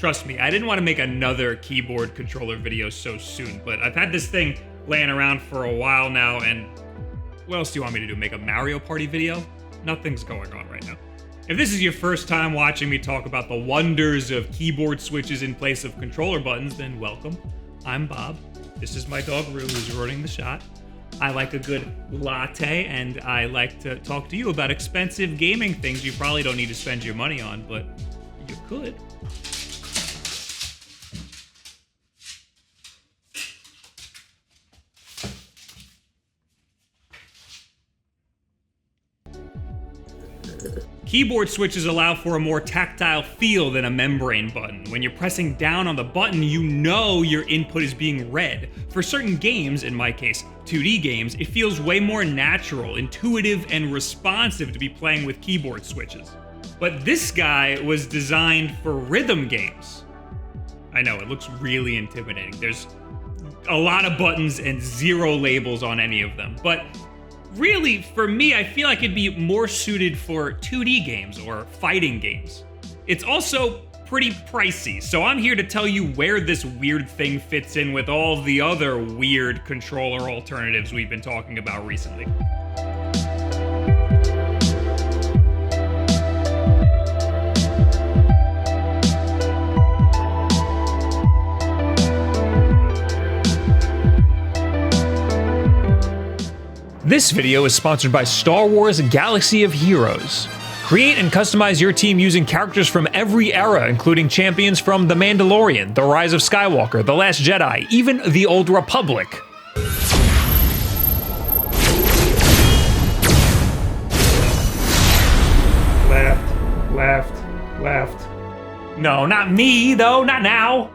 Trust me, I didn't want to make another keyboard controller video so soon, but I've had this thing laying around for a while now, and what else do you want me to do? Make a Mario Party video? Nothing's going on right now. If this is your first time watching me talk about the wonders of keyboard switches in place of controller buttons, then welcome. I'm Bob. This is my dog Rue, who's running the shot. I like a good latte, and I like to talk to you about expensive gaming things you probably don't need to spend your money on, but you could. Keyboard switches allow for a more tactile feel than a membrane button. When you're pressing down on the button, you know your input is being read. For certain games, in my case, 2D games, it feels way more natural, intuitive, and responsive to be playing with keyboard switches. But this guy was designed for rhythm games. I know, it looks really intimidating. There's a lot of buttons and zero labels on any of them, but really, for me, I feel like it'd be more suited for 2D games or fighting games. It's also pretty pricey, so I'm here to tell you where this weird thing fits in with all the other weird controller alternatives we've been talking about recently. This video is sponsored by Star Wars Galaxy of Heroes. Create and customize your team using characters from every era, including champions from The Mandalorian, The Rise of Skywalker, The Last Jedi, even The Old Republic. Left. No, not me, though, not now.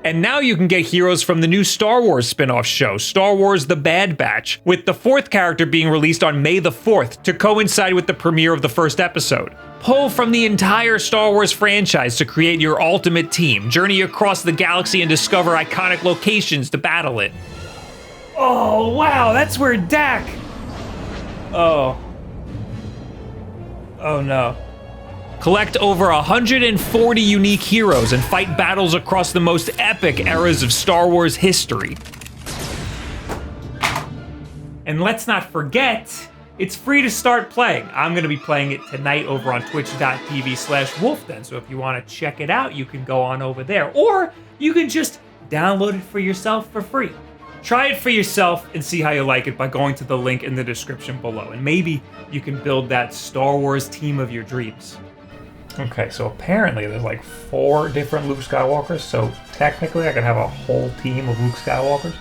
And now you can get heroes from the new Star Wars spin-off show, Star Wars The Bad Batch, with the 4th character being released on May the 4th to coincide with the premiere of the first episode. Pull from the entire Star Wars franchise to create your ultimate team, journey across the galaxy and discover iconic locations to battle it. Oh, wow, that's where Dak... Oh no. Collect over 140 unique heroes and fight battles across the most epic eras of Star Wars history. And let's not forget, it's free to start playing. I'm gonna be playing it tonight over on twitch.tv/Wulff then, so if you wanna check it out, you can go on over there. Or you can just download it for yourself for free. Try it for yourself and see how you like it by going to the link in the description below. And maybe you can build that Star Wars team of your dreams. Okay, so apparently there's like 4 different Luke Skywalkers, so technically I could have a whole team of Luke Skywalkers.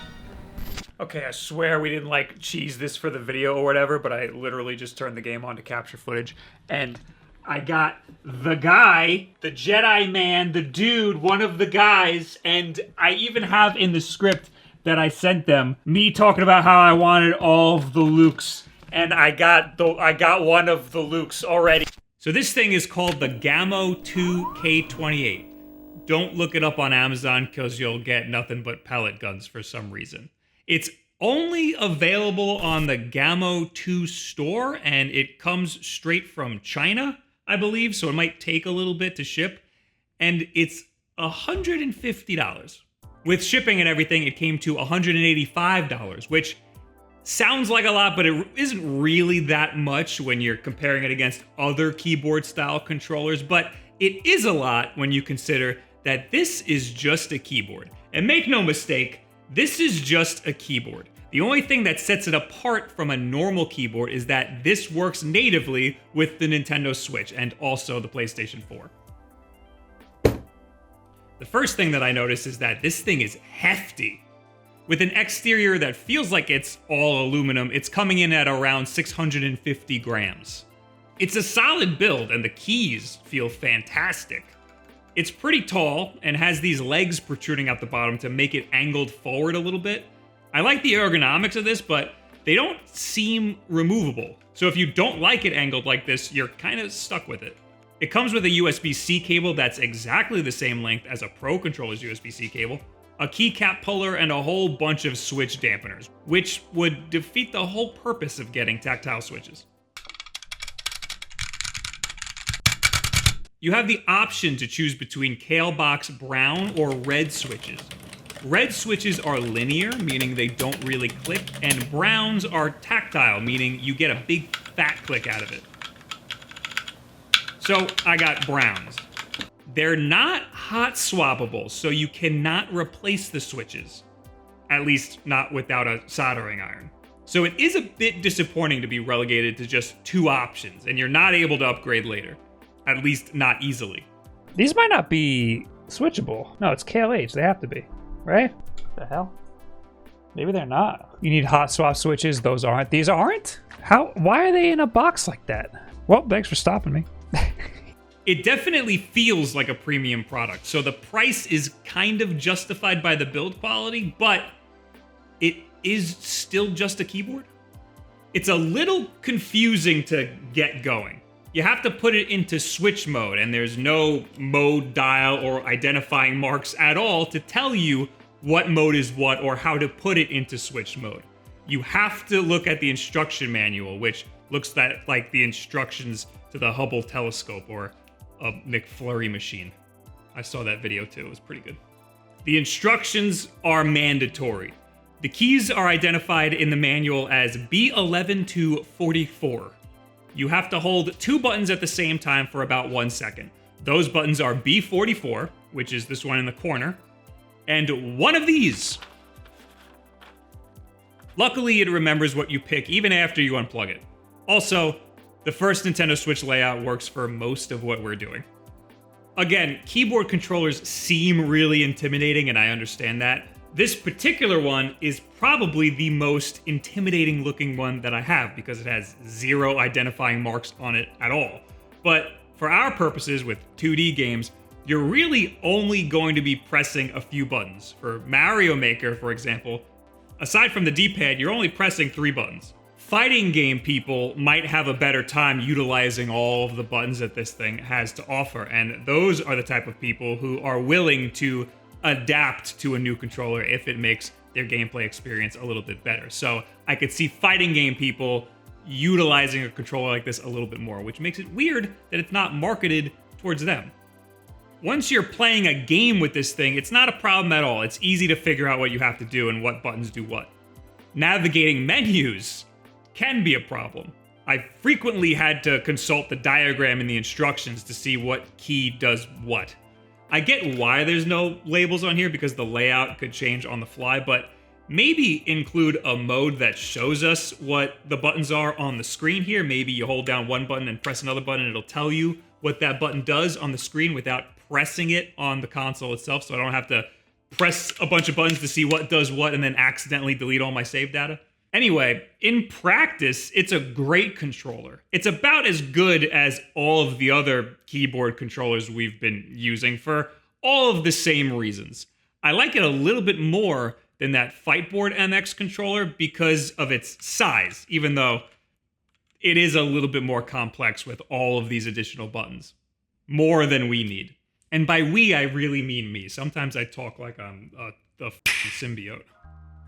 Okay, I swear we didn't like cheese this for the video or whatever, but I literally just turned the game on to capture footage, and I got the guy, the Jedi man, the dude, one of the guys, and I even have in the script that I sent them me talking about how I wanted all of the Lukes, and I got one of the Lukes already. So this thing is called the Gamo2 K28. Don't look it up on Amazon because you'll get nothing but pellet guns for some reason. It's only available on the Gamo2 store, and it comes straight from China, I believe, so it might take a little bit to ship. And it's $150. With shipping and everything, it came to $185, which sounds like a lot, but it isn't really that much when you're comparing it against other keyboard-style controllers, but it is a lot when you consider that this is just a keyboard. And make no mistake, this is just a keyboard. The only thing that sets it apart from a normal keyboard is that this works natively with the Nintendo Switch and also the PlayStation 4. The first thing that I noticed is that this thing is hefty. With an exterior that feels like it's all aluminum, it's coming in at around 650 grams. It's a solid build, and the keys feel fantastic. It's pretty tall, and has these legs protruding out the bottom to make it angled forward a little bit. I like the ergonomics of this, but they don't seem removable. So if you don't like it angled like this, you're kind of stuck with it. It comes with a USB-C cable that's exactly the same length as a Pro Controller's USB-C cable, a keycap puller, and a whole bunch of switch dampeners, which would defeat the whole purpose of getting tactile switches. You have the option to choose between Calebox brown or red switches. Red switches are linear, meaning they don't really click, and browns are tactile, meaning you get a big fat click out of it. So I got browns. They're not hot swappable, so you cannot replace the switches. At least not without a soldering iron. So it is a bit disappointing to be relegated to just 2 options, and you're not able to upgrade later. At least not easily. These might not be switchable. No, it's KLH. They have to be, right? What the hell? Maybe they're not. You need hot swap switches. Those aren't. These aren't? How? Why are they in a box like that? Well, thanks for stopping me. It definitely feels like a premium product, so the price is kind of justified by the build quality, but it is still just a keyboard. It's a little confusing to get going. You have to put it into switch mode, and there's no mode dial or identifying marks at all to tell you what mode is what or how to put it into switch mode. You have to look at the instruction manual, which looks like the instructions to the Hubble telescope or a McFlurry machine. I saw that video too, it was pretty good. The instructions are mandatory. The keys are identified in the manual as B11 to 44. You have to hold 2 buttons at the same time for about 1 second. Those buttons are B44, which is this one in the corner, and one of these. Luckily, it remembers what you pick even after you unplug it. Also, the first Nintendo Switch layout works for most of what we're doing. Again, keyboard controllers seem really intimidating, and I understand that. This particular one is probably the most intimidating looking one that I have because it has 0 identifying marks on it at all. But for our purposes with 2D games, you're really only going to be pressing a few buttons. For Mario Maker, for example, aside from the D-pad, you're only pressing 3 buttons. Fighting game people might have a better time utilizing all of the buttons that this thing has to offer, and those are the type of people who are willing to adapt to a new controller if it makes their gameplay experience a little bit better. So I could see fighting game people utilizing a controller like this a little bit more, which makes it weird that it's not marketed towards them. Once you're playing a game with this thing, it's not a problem at all. It's easy to figure out what you have to do and what buttons do what. Navigating menus can be a problem. I frequently had to consult the diagram in the instructions to see what key does what. I get why there's no labels on here because the layout could change on the fly, but maybe include a mode that shows us what the buttons are on the screen here. Maybe you hold down one button and press another button, and it'll tell you what that button does on the screen without pressing it on the console itself, so I don't have to press a bunch of buttons to see what does what and then accidentally delete all my save data. Anyway, in practice, it's a great controller. It's about as good as all of the other keyboard controllers we've been using for all of the same reasons. I like it a little bit more than that Fightboard MX controller because of its size, even though it is a little bit more complex with all of these additional buttons. More than we need. And by we, I really mean me. Sometimes I talk like I'm the symbiote.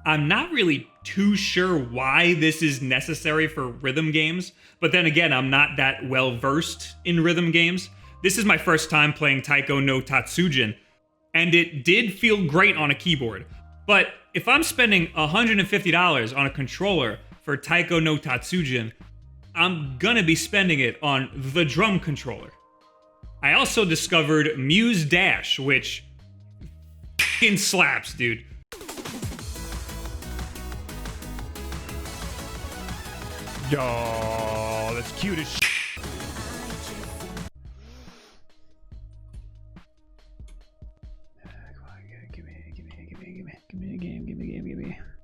I'm not really too sure why this is necessary for rhythm games, but then again, I'm not that well versed in rhythm games. This is my first time playing Taiko no Tatsujin, and it did feel great on a keyboard. But if I'm spending $150 on a controller for Taiko no Tatsujin, I'm gonna be spending it on the drum controller. I also discovered Muse Dash, which f***ing slaps, dude. Oh, that's cute as shit.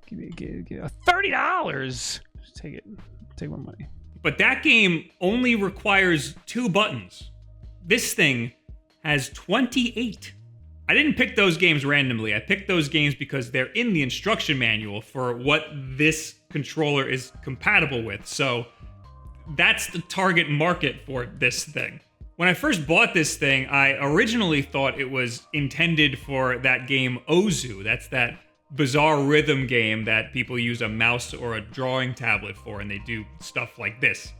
Give me $30. Just take it. Take my money. But that game only requires 2 buttons. This thing has 28. I didn't pick those games randomly. I picked those games because they're in the instruction manual for what this controller is compatible with. So that's the target market for this thing. When I first bought this thing, I originally thought it was intended for that game Ozu. That's that bizarre rhythm game that people use a mouse or a drawing tablet for, and they do stuff like this.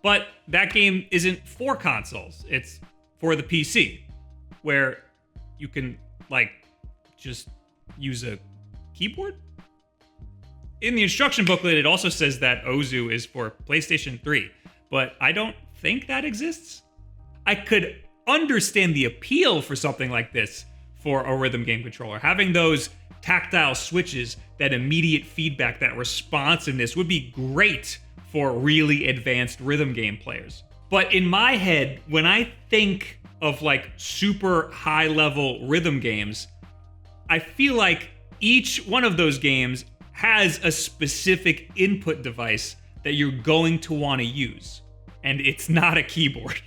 But that game isn't for consoles. It's for the PC, where you can, like, just use a keyboard? In the instruction booklet, it also says that Ozu is for PlayStation 3, but I don't think that exists. I could understand the appeal for something like this for a rhythm game controller. Having those tactile switches, that immediate feedback, that responsiveness would be great for really advanced rhythm game players. But in my head, when I think of like super high level rhythm games, I feel like each one of those games has a specific input device that you're going to want to use. And it's not a keyboard.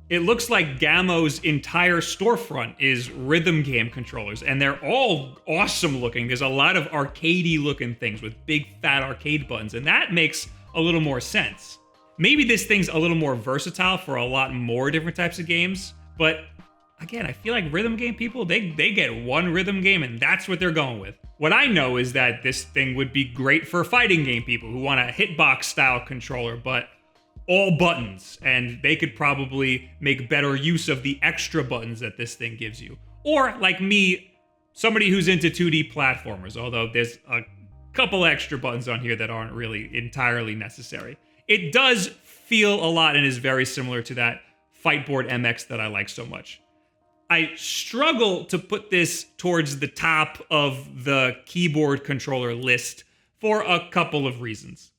It looks like Gamo's entire storefront is rhythm game controllers, and they're all awesome looking. There's a lot of arcadey looking things with big fat arcade buttons, and that makes a little more sense. Maybe this thing's a little more versatile for a lot more different types of games, but again, I feel like rhythm game people, they get one rhythm game and that's what they're going with. What I know is that this thing would be great for fighting game people who want a hitbox style controller, but all buttons, and they could probably make better use of the extra buttons that this thing gives you. Or, like me, somebody who's into 2D platformers, although there's a couple extra buttons on here that aren't really entirely necessary. It does feel a lot and is very similar to that Fightboard MX that I like so much. I struggle to put this towards the top of the keyboard controller list for a couple of reasons.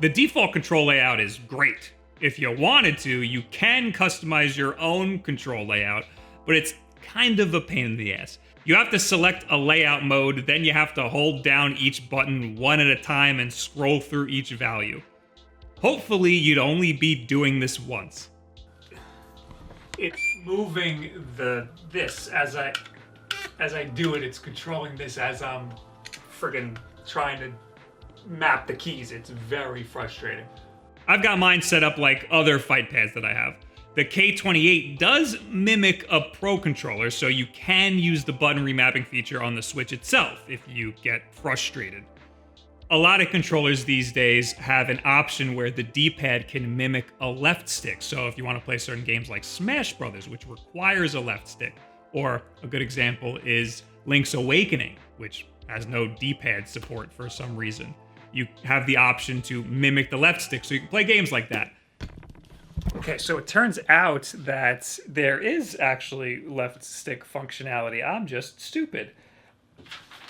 The default control layout is great. If you wanted to, you can customize your own control layout, but it's kind of a pain in the ass. You have to select a layout mode, then you have to hold down each button one at a time and scroll through each value. Hopefully, you'd only be doing this once. It's moving this as I do it. It's controlling this as I'm friggin' trying to map the keys. It's very frustrating. I've got mine set up like other fight pads that I have. The K28 does mimic a Pro controller, so you can use the button remapping feature on the Switch itself if you get frustrated. A lot of controllers these days have an option where the D-pad can mimic a left stick. So if you want to play certain games like Smash Brothers, which requires a left stick, or a good example is Link's Awakening, which has no D-pad support for some reason. You have the option to mimic the left stick, so you can play games like that. Okay, so it turns out that there is actually left stick functionality. I'm just stupid.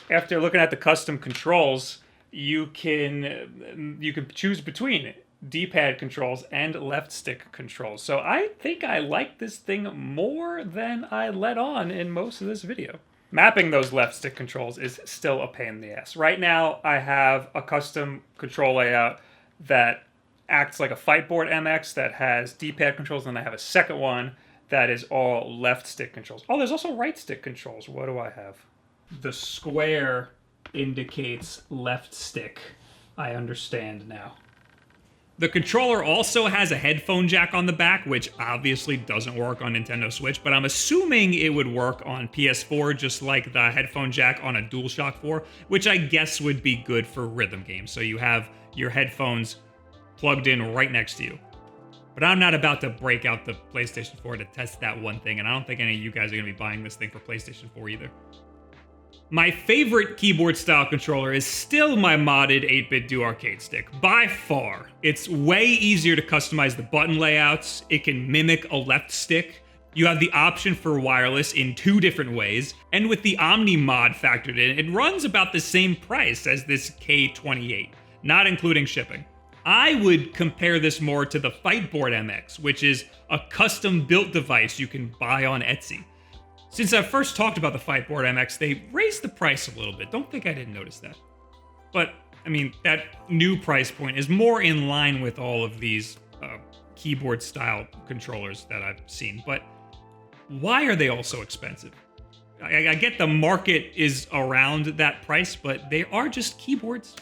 After looking at the custom controls, you can choose between D-pad controls and left stick controls. So I think I like this thing more than I let on in most of this video. Mapping those left stick controls is still a pain in the ass. Right now, I have a custom control layout that acts like a Fightboard MX that has D-pad controls, and I have a second one that is all left stick controls. Oh, there's also right stick controls. What do I have? The square indicates left stick. I understand now. The controller also has a headphone jack on the back, which obviously doesn't work on Nintendo Switch, but I'm assuming it would work on PS4 just like the headphone jack on a DualShock 4, which I guess would be good for rhythm games. So you have your headphones plugged in right next to you. But I'm not about to break out the PlayStation 4 to test that one thing, and I don't think any of you guys are going to be buying this thing for PlayStation 4 either. My favorite keyboard-style controller is still my modded 8-bit Do Arcade stick, by far. It's way easier to customize the button layouts, it can mimic a left stick, you have the option for wireless in 2 different ways, and with the Omni mod factored in, it runs about the same price as this K28, not including shipping. I would compare this more to the Fightboard MX, which is a custom-built device you can buy on Etsy. Since I first talked about the Fightboard MX, they raised the price a little bit. Don't think I didn't notice that. But, I mean, that new price point is more in line with all of these keyboard-style controllers that I've seen. But why are they all so expensive? I get the market is around that price, but they are just keyboards.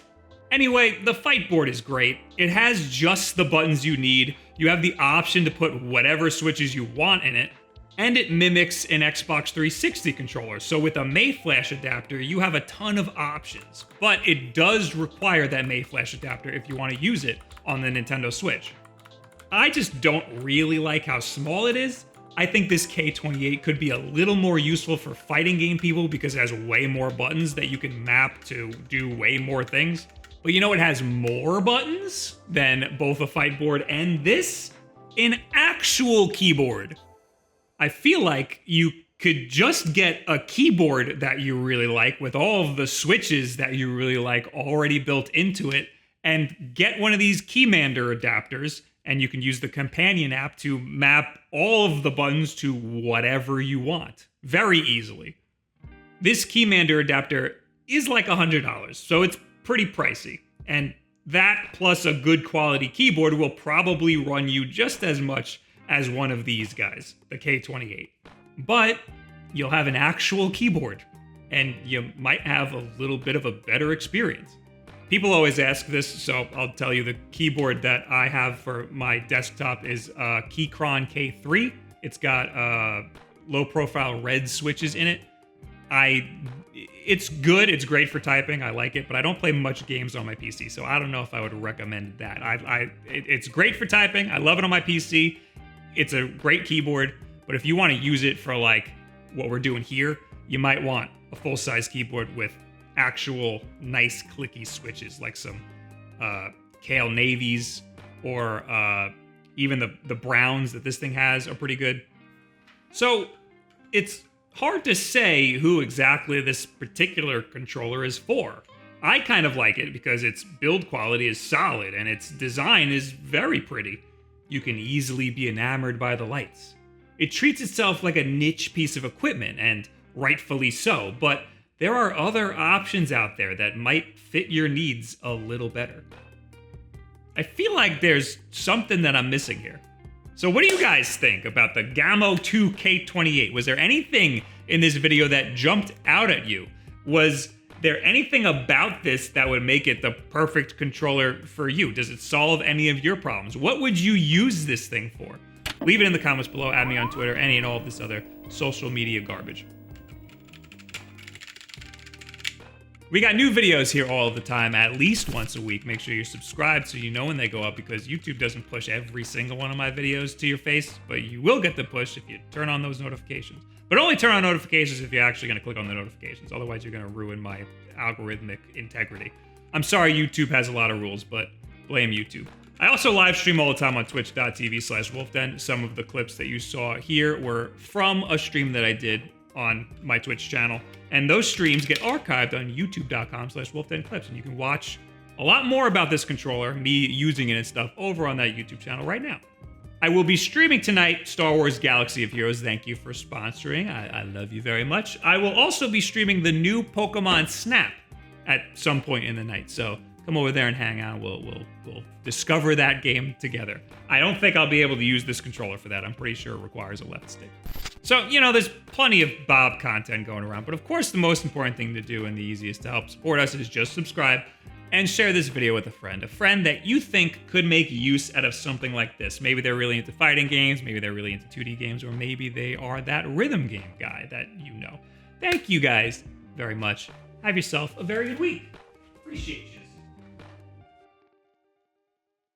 Anyway, the Fightboard is great. It has just the buttons you need. You have the option to put whatever switches you want in it. And it mimics an Xbox 360 controller, so with a Mayflash adapter, you have a ton of options. But it does require that Mayflash adapter if you want to use it on the Nintendo Switch. I just don't really like how small it is. I think this K28 could be a little more useful for fighting game people because it has way more buttons that you can map to do way more things. But you know, it has more buttons than both a fight board and this? An actual keyboard. I feel like you could just get a keyboard that you really like with all of the switches that you really like already built into it, and get one of these Keymander adapters, and you can use the companion app to map all of the buttons to whatever you want very easily. This Keymander adapter is like $100, so it's pretty pricey. And that plus a good quality keyboard will probably run you just as much as one of these guys, the K28. But you'll have an actual keyboard, and you might have a little bit of a better experience. People always ask this, so I'll tell you the keyboard that I have for my desktop is Keychron K3. It's got low profile red switches in it. It's good, it's great for typing, I like it, but I don't play much games on my PC, so I don't know if I would recommend that. It's great for typing, I love it on my PC, it's a great keyboard, but if you want to use it for like what we're doing here, you might want a full-size keyboard with actual nice clicky switches, like some Kale Navies, or even the browns that this thing has are pretty good. So it's hard to say who exactly this particular controller is for. I kind of like it because its build quality is solid and its design is very pretty. You can easily be enamored by the lights. It treats itself like a niche piece of equipment, and rightfully so, but there are other options out there that might fit your needs a little better. I feel like there's something that I'm missing here. So what do you guys think about the Gamo2 K28? Was there anything in this video that jumped out at you? Was there anything about this that would make it the perfect controller for you? Does it solve any of your problems? What would you use this thing for? Leave it in the comments below, add me on Twitter, any and all of this other social media garbage. We got new videos here all the time, at least once a week. Make sure you're subscribed so you know when they go up, because YouTube doesn't push every single one of my videos to your face, but you will get the push if you turn on those notifications. But only turn on notifications if you're actually going to click on the notifications. Otherwise, you're going to ruin my algorithmic integrity. I'm sorry YouTube has a lot of rules, but blame YouTube. I also live stream all the time on twitch.tv/wolfden. Some of the clips that you saw here were from a stream that I did on my Twitch channel, and those streams get archived on youtube.com/wolfdenclips, and you can watch a lot more about this controller, me using it and stuff, over on that YouTube channel right now. I will be streaming tonight Star Wars Galaxy of Heroes. Thank you for sponsoring. I love you very much. I will also be streaming the new Pokemon Snap at some point in the night, so come over there and hang out. We'll discover that game together. I don't think I'll be able to use this controller for that. I'm pretty sure it requires a left stick. So, you know, there's plenty of Bob content going around, but of course the most important thing to do and the easiest to help support us is just subscribe and share this video with a friend that you think could make use out of something like this. Maybe they're really into fighting games, maybe they're really into 2D games, or maybe they are that rhythm game guy that you know. Thank you guys very much. Have yourself a very good week. Appreciate you.